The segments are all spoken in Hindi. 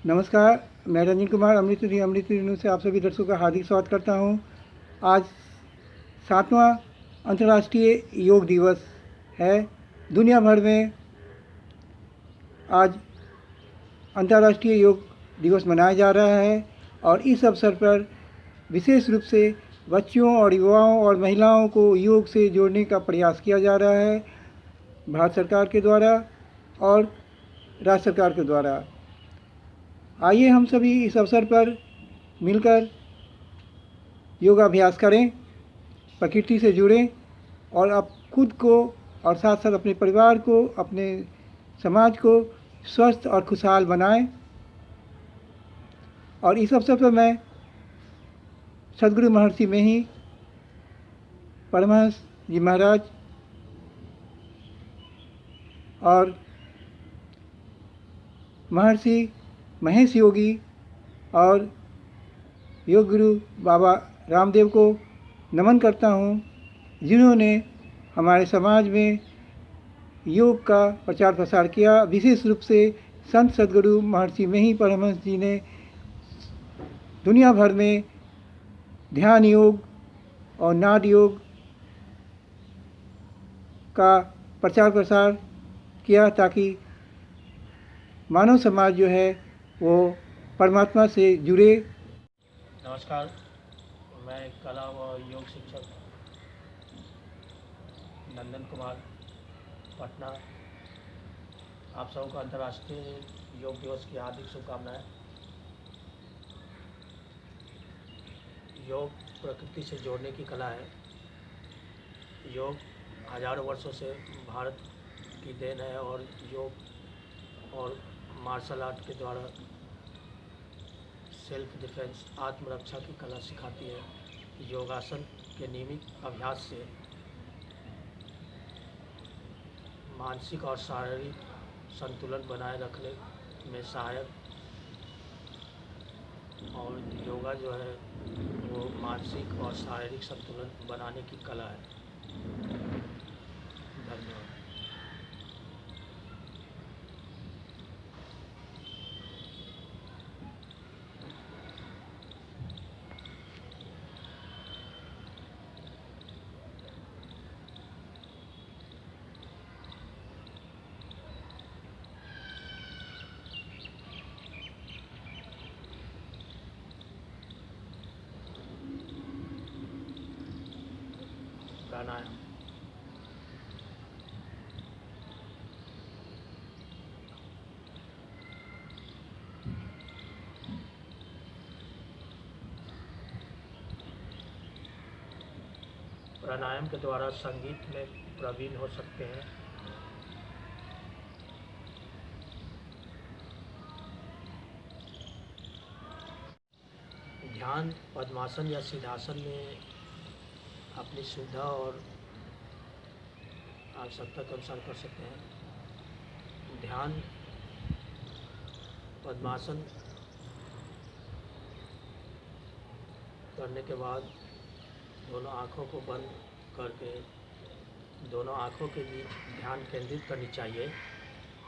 नमस्कार, मैं रंजन कुमार अमृत न्यूज़ से आप सभी दर्शकों का हार्दिक स्वागत करता हूं। आज 7वां अंतर्राष्ट्रीय योग दिवस है। दुनिया भर में आज अंतर्राष्ट्रीय योग दिवस मनाया जा रहा है और इस अवसर पर विशेष रूप से बच्चों और युवाओं और महिलाओं को योग से जोड़ने का प्रयास किया जा रहा है, भारत सरकार के द्वारा और राज्य सरकार के द्वारा। आइए हम सभी इस अवसर पर मिलकर योगाभ्यास करें, प्रकृति से जुड़ें और अब खुद को और साथ साथ अपने परिवार को, अपने समाज को स्वस्थ और खुशहाल बनाएं। और इस अवसर पर मैं सद्गुरु महर्षि मेही परमहंस जी महाराज और महर्षि महेश योगी और योग गुरु बाबा रामदेव को नमन करता हूँ, जिन्होंने हमारे समाज में योग का प्रचार प्रसार किया। विशेष रूप से संत सद्गुरु महर्षि मेही परमहंस जी ने दुनिया भर में ध्यान योग और नाद योग का प्रचार प्रसार किया, ताकि मानव समाज जो है वो परमात्मा से जुड़े। नमस्कार, मैं कला व योग शिक्षक नंदन कुमार पटना आप सबको अंतर्राष्ट्रीय योग दिवस की हार्दिक शुभकामनाएं। योग प्रकृति से जोड़ने की कला है। योग हजारों वर्षों से भारत की देन है और योग और मार्शल आर्ट के द्वारा सेल्फ डिफेंस, आत्मरक्षा की कला सिखाती है। योगासन के नियमित अभ्यास से मानसिक और शारीरिक संतुलन बनाए रखने में सहायक, और योगा जो है वो मानसिक और शारीरिक संतुलन बनाने की कला है। धन्यवाद। प्राणायाम। प्राणायाम के द्वारा संगीत में प्रवीण हो सकते हैं। ध्यान, पद्मासन या सिद्धासन में अपनी सुविधा और आवश्यकता के अनुसार कर सकते हैं। ध्यान, पद्मासन करने के बाद दोनों आँखों को बंद करके दोनों आँखों के बीच ध्यान केंद्रित करनी चाहिए।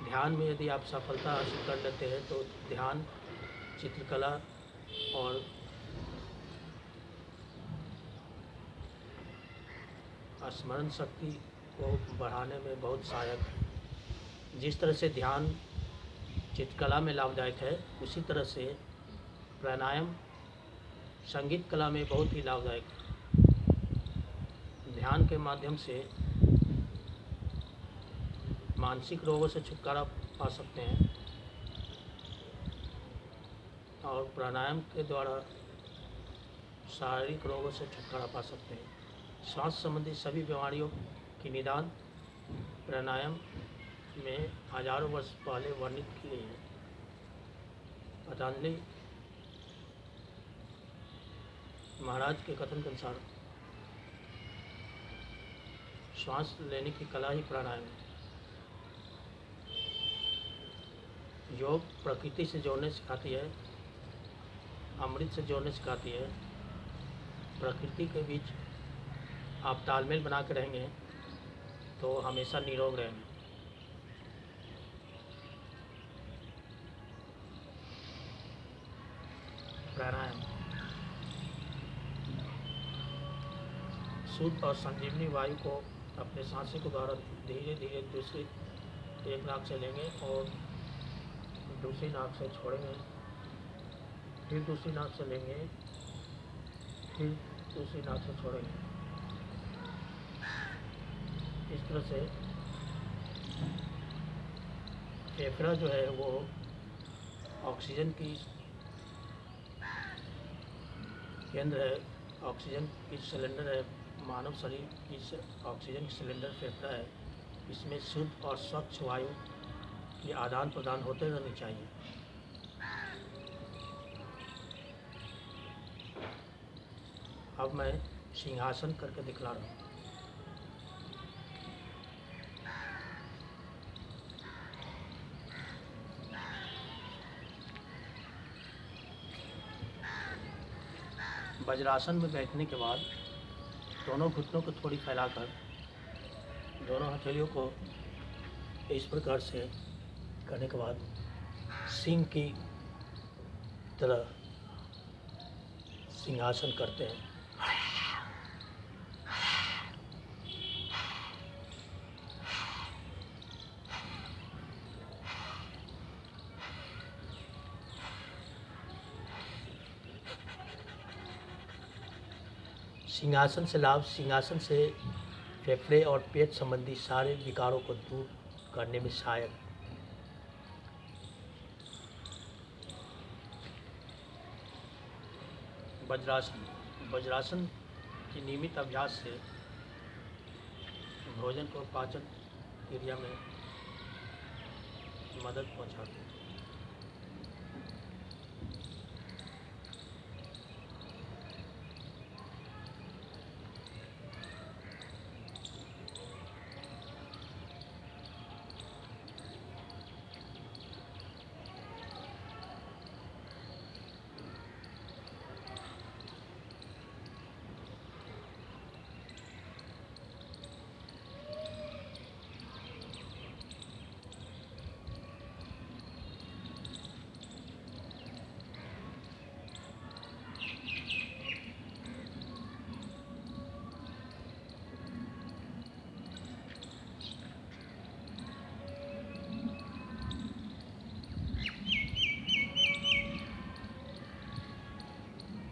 ध्यान में यदि आप सफलता हासिल कर लेते हैं तो ध्यान चित्रकला और स्मरण शक्ति को बढ़ाने में बहुत सहायक है। जिस तरह से ध्यान चित्रकला में लाभदायक है, उसी तरह से प्राणायाम संगीत कला में बहुत ही लाभदायक है। ध्यान के माध्यम से मानसिक रोगों से छुटकारा पा सकते हैं और प्राणायाम के द्वारा शारीरिक रोगों से छुटकारा पा सकते हैं। स्वास्थ्य संबंधी सभी बीमारियों की निदान प्राणायाम में हजारों वर्ष पहले वर्णित की गई है। पतंजलि महाराज के कथन के अनुसार श्वास लेने की कला ही प्राणायाम है। योग प्रकृति से जोड़ने सिखाती है, अमृत से जोड़ने सिखाती है। प्रकृति के बीच आप तालमेल बना के रहेंगे तो हमेशा निरोग रहेंगे। प्राणायाम शुद्ध और संजीवनी वायु को अपने सांसों के द्वारा धीरे धीरे दूसरी एक नाक से लेंगे और दूसरी नाक से छोड़ेंगे, फिर दूसरी नाक से लेंगे, फिर दूसरी नाक से छोड़ेंगे। इस तरह से फेफड़ा जो है वो ऑक्सीजन की केंद्र है, ऑक्सीजन की सिलेंडर है। मानव शरीर की ऑक्सीजन की सिलेंडर फेफड़ा है। इसमें शुद्ध और स्वच्छ वायु की आदान प्रदान होते रहनी चाहिए। अब मैं सिंहासन करके दिखला रहा हूँ। वज्रासन में बैठने के बाद दोनों घुटनों को थोड़ी फैलाकर दोनों हथेलियों को इस प्रकार से करने के बाद सिंह की तरह सिंहासन करते हैं। सिंहासन से लाभ, सिंहासन से फेफड़े और पेट संबंधी सारे विकारों को दूर करने में सहायक। वज्रासन, वज्रासन के नियमित अभ्यास से भोजन को पाचन क्रिया में मदद पहुंचाते हैं।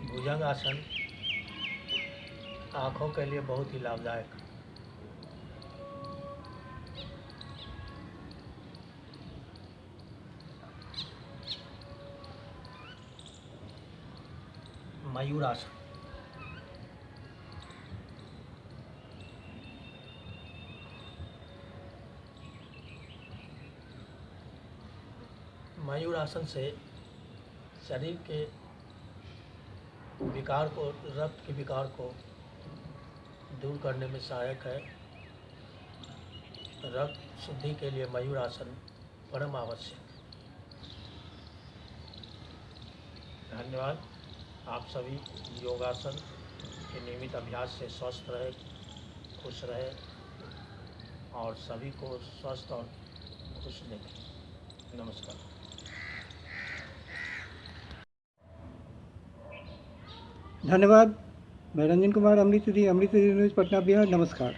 भुजंगासन आँखों के लिए बहुत ही लाभदायक। मयूरासन, मयूरासन से शरीर के विकार को, रक्त के विकार को दूर करने में सहायक है। रक्त शुद्धि के लिए मयूरासन परम आवश्यक। धन्यवाद। आप सभी योगासन के नियमित अभ्यास से स्वस्थ रहे, खुश रहे और सभी को स्वस्थ और खुश देखें। नमस्कार। धन्यवाद। मैं रंजन कुमार, अमृत न्यूज़ पटना बिहार। नमस्कार।